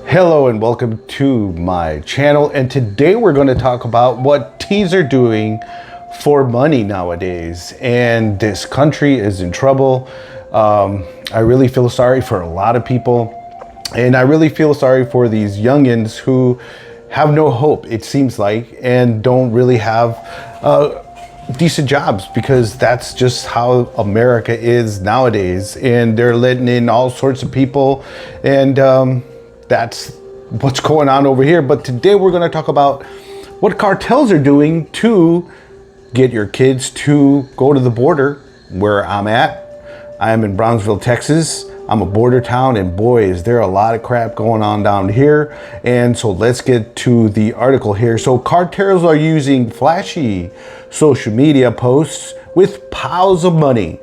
Hello and welcome to my channel, and today we're going to talk about what teens are doing for money nowadays, and this country is in trouble. I really feel sorry for a lot of people, and I really feel sorry for these youngins who have no hope, it seems like, and don't really have decent jobs, because that's just how America is nowadays, and they're letting in all sorts of people, and that's what's going on over here. But today we're going to talk about what cartels are doing to get your kids to go to the border where I'm at. I am in Brownsville, Texas. I'm a border town, and boy, is there a lot of crap going on down here. And so let's get to the article here. So cartels are using flashy social media posts with piles of money,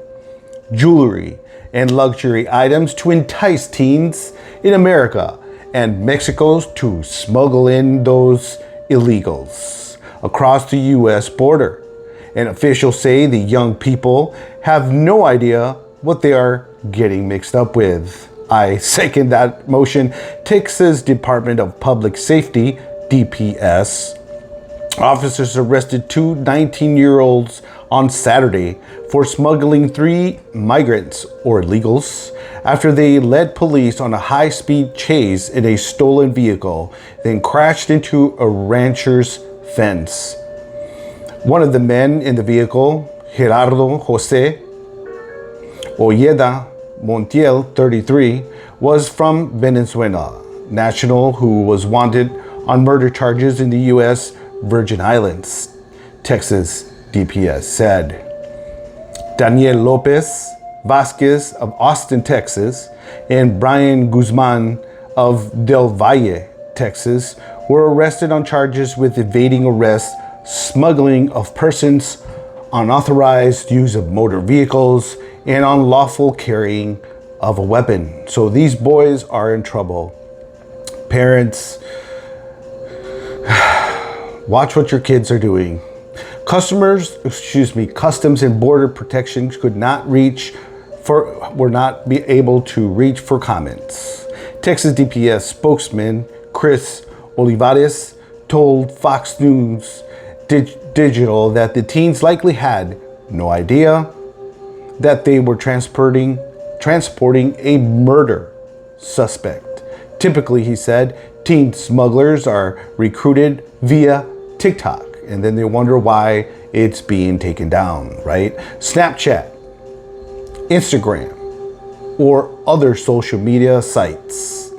jewelry, and luxury items to entice teens in America and Mexico to smuggle in those illegals across the US border. And officials say the young people have no idea what they are getting mixed up with. I second that motion. Texas Department of Public Safety, DPS, officers arrested two 19-year-olds on Saturday for smuggling 3 migrants or illegals after they led police on a high-speed chase in a stolen vehicle, then crashed into a rancher's fence. One of the men in the vehicle, Gerardo Jose Ojeda Montiel, 33, was from Venezuela, national who was wanted on murder charges in the U.S. Virgin Islands, Texas DPS said. Daniel Lopez Vasquez of Austin, Texas, and Brian Guzman of Del Valle, Texas, were arrested on charges with evading arrest, smuggling of persons, unauthorized use of motor vehicles, and unlawful carrying of a weapon. So these boys are in trouble. Parents, watch what your kids are doing. Customs and Border Protection were not be able to reach for comments. Texas DPS spokesman Chris Olivares told Fox News Digital that the teens likely had no idea that they were transporting a murder suspect. Typically, he said, teen smugglers are recruited via TikTok, and then they wonder why it's being taken down, right? Snapchat, Instagram, or other social media sites.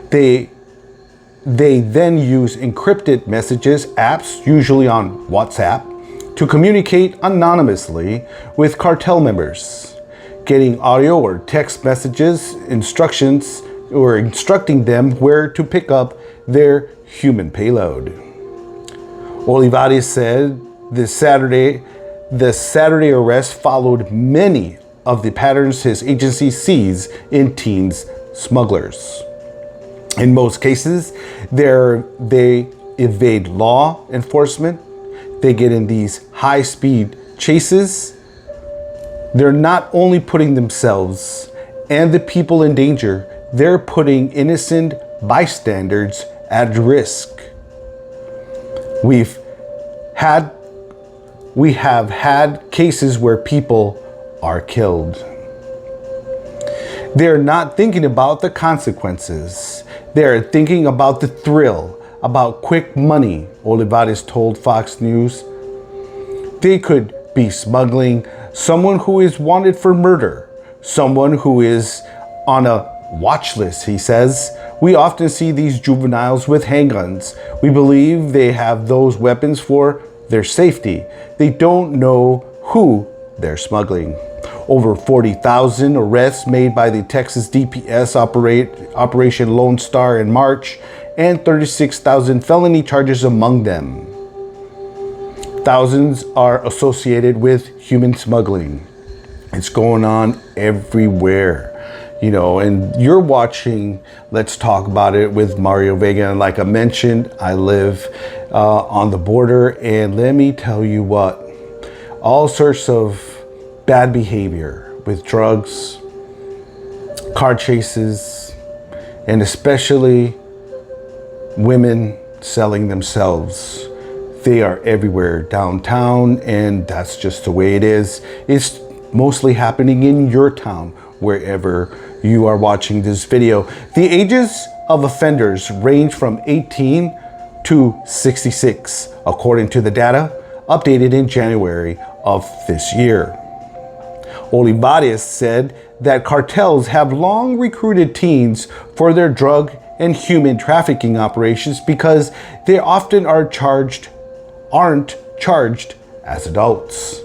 They then use encrypted messages, apps, usually on WhatsApp, to communicate anonymously with cartel members, getting audio or text messages, instructions, or instructing them where to pick up their human payload. Olivares said the Saturday arrest followed many of the patterns his agency sees in teens smugglers. In most cases, they evade law enforcement. They get in these high-speed chases. They're not only putting themselves and the people in danger, they're putting innocent bystanders at risk. We have had cases where people are killed. They're not thinking about the consequences. They're thinking about the thrill, about quick money, Olivares told Fox News. They could be smuggling someone who is wanted for murder, someone who is on a watch list, he says. We often see these juveniles with handguns. We believe they have those weapons for their safety. They don't know who they're smuggling. Over 40,000 arrests made by the Texas DPS Operation Lone Star in March, and 36,000 felony charges among them. Thousands are associated with human smuggling. It's going on everywhere. You know, and you're watching Let's Talk About It with Mario Vega. And like I mentioned, I live on the border, and let me tell you what, all sorts of bad behavior with drugs, car chases, and especially women selling themselves. They are everywhere downtown, and that's just the way it is. It's mostly happening in your town, wherever you are watching this video. The ages of offenders range from 18 to 66, according to the data updated in January of this year. Olivares said that cartels have long recruited teens for their drug and human trafficking operations because they often aren't charged as adults.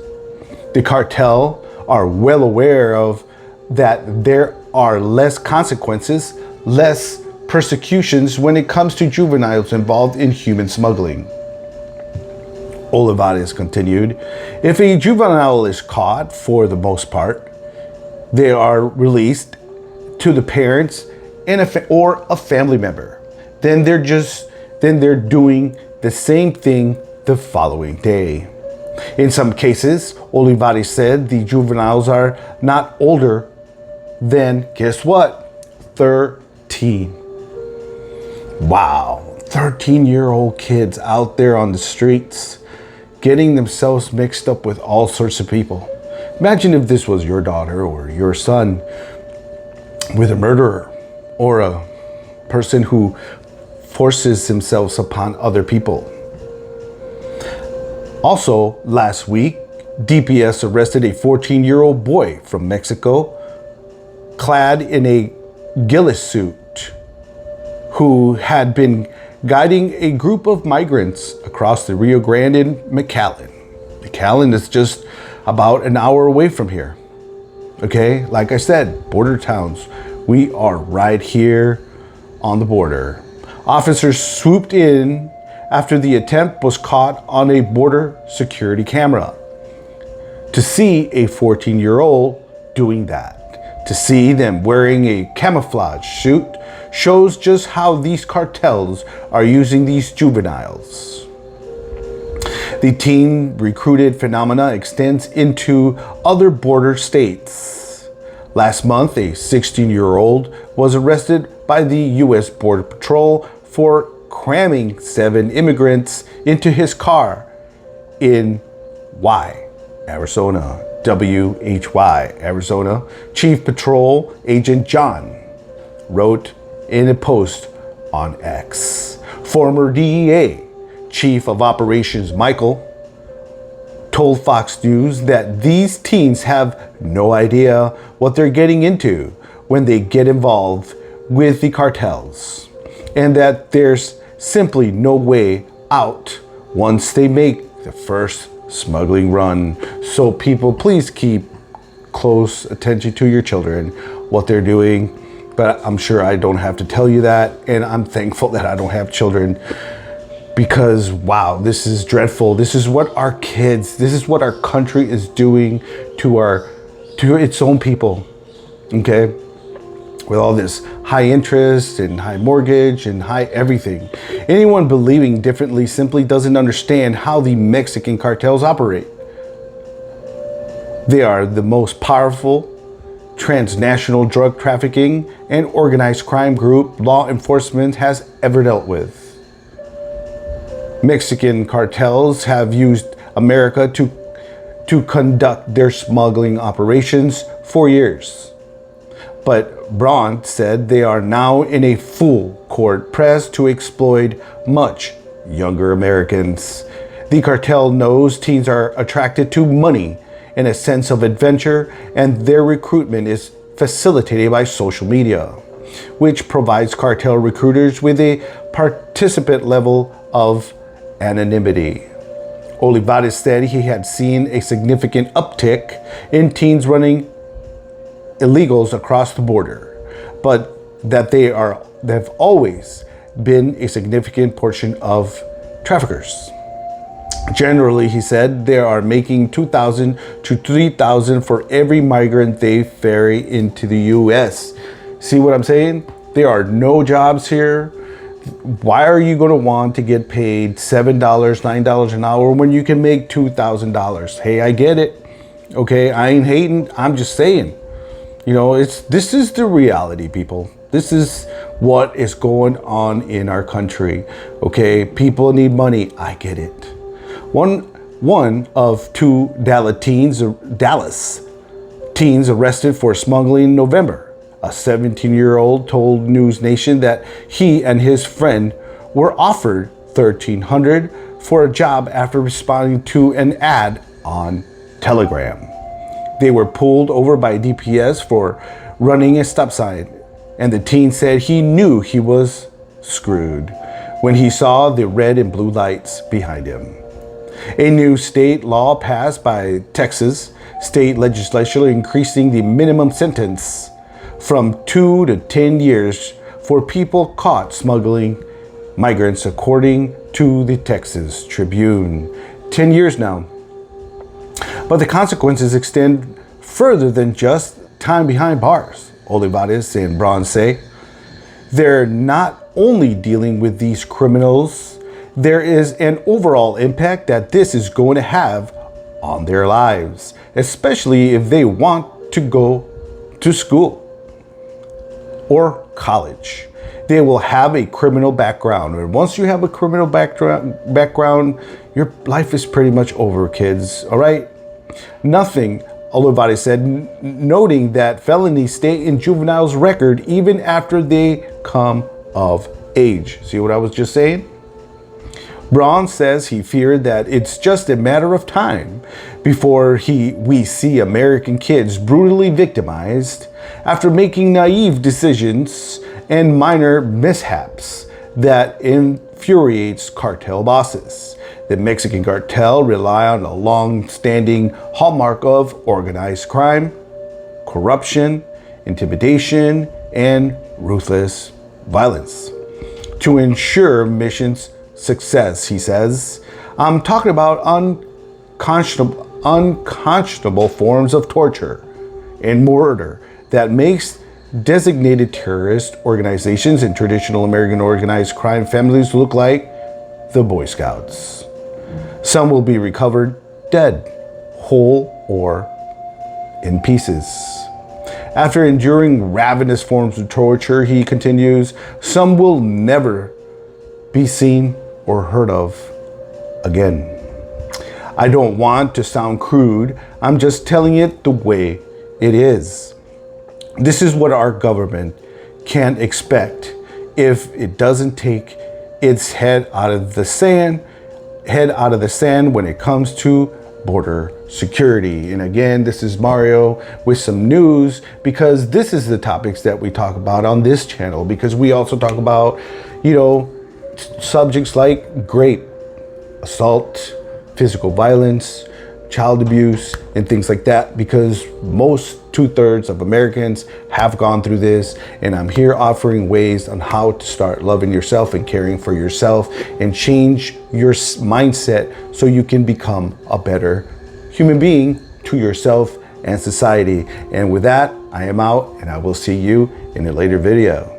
The cartel are well aware of that there are less consequences, less persecutions when it comes to juveniles involved in human smuggling. Olivares continued, if a juvenile is caught, for the most part, they are released to the parents and or a family member. Then they're doing the same thing the following day. In some cases, Olivares said the juveniles are not older than, guess what? 13. Wow, 13-year-old kids out there on the streets getting themselves mixed up with all sorts of people. Imagine if this was your daughter or your son with a murderer or a person who forces themselves upon other people. Also, last week, DPS arrested a 14-year-old boy from Mexico clad in a ghillie suit who had been guiding a group of migrants across the Rio Grande in McAllen. McAllen is just about an hour away from here. Okay, like I said, border towns. We are right here on the border. Officers swooped in after the attempt was caught on a border security camera. To see a 14-year-old doing that, to see them wearing a camouflage suit, shows just how these cartels are using these juveniles. The teen recruited phenomena extends into other border states. Last month, a 16-year-old was arrested by the U.S. Border Patrol for cramming 7 immigrants into his car in Arizona. WHY, Arizona. Chief Patrol Agent John wrote in a post on X. Former DEA Chief of Operations Michael told Fox News that these teens have no idea what they're getting into when they get involved with the cartels, and that there's simply no way out once they make the first smuggling run. So people, please keep close attention to your children, what they're doing. But I'm sure I don't have to tell you that, and I'm thankful that I don't have children, because wow, this is dreadful. This is what our kids, this is what our country is doing to its own people. Okay, with all this high interest and high mortgage and high everything. Anyone believing differently simply doesn't understand how the Mexican cartels operate. They are the most powerful transnational drug trafficking and organized crime group law enforcement has ever dealt with. Mexican cartels have used America to conduct their smuggling operations for years. But Braun said they are now in a full court press to exploit much younger Americans. The cartel knows teens are attracted to money and a sense of adventure, and their recruitment is facilitated by social media, which provides cartel recruiters with a participant level of anonymity. Olivares said he had seen a significant uptick in teens running illegals across the border, but that they've always been a significant portion of traffickers. Generally, he said, they are making $2,000 to $3,000 for every migrant they ferry into the U.S. See what I'm saying? There are no jobs here. Why are you going to want to get paid $7, $9 an hour when you can make $2,000? Hey, I get it. Okay, I ain't hating. I'm just saying. You know, this is the reality, people. This is what is going on in our country. Okay, people need money. I get it. One of two Dallas teens arrested for smuggling in November. A 17-year-old told News Nation that he and his friend were offered $1,300 for a job after responding to an ad on Telegram. They were pulled over by DPS for running a stop sign, and the teen said he knew he was screwed when he saw the red and blue lights behind him. A new state law passed by Texas state legislature increasing the minimum sentence from 2 to 10 years for people caught smuggling migrants, according to the Texas Tribune. 10 years now. But the consequences extend further than just time behind bars, Olivares and Braun say. They're not only dealing with these criminals, there is an overall impact that this is going to have on their lives, especially if they want to go to school or college. They will have a criminal background, and once you have a criminal background, your life is pretty much over, kids. All right? Nothing, Olivares said, noting that felonies stay in juveniles' record even after they come of age. See what I was just saying? Braun says he feared that it's just a matter of time before we see American kids brutally victimized after making naive decisions and minor mishaps that infuriates cartel bosses. The Mexican cartel rely on a long-standing hallmark of organized crime, corruption, intimidation, and ruthless violence to ensure missions success, he says. I'm talking about unconscionable forms of torture and murder that makes designated terrorist organizations and traditional American organized crime families look like the Boy Scouts. Some will be recovered dead, whole, or in pieces. After enduring ravenous forms of torture, he continues, some will never be seen or heard of again. I don't want to sound crude. I'm just telling it the way it is. This is what our government can expect if it doesn't take its head out of the sand when it comes to border security. And again, this is Mario with some news, because this is the topics that we talk about on this channel, because we also talk about, subjects like rape, assault, physical violence, child abuse, and things like that, because most 2/3 of Americans have gone through this, and I'm here offering ways on how to start loving yourself and caring for yourself and change your mindset so you can become a better human being to yourself and society. And with that, I am out, and I will see you in a later video.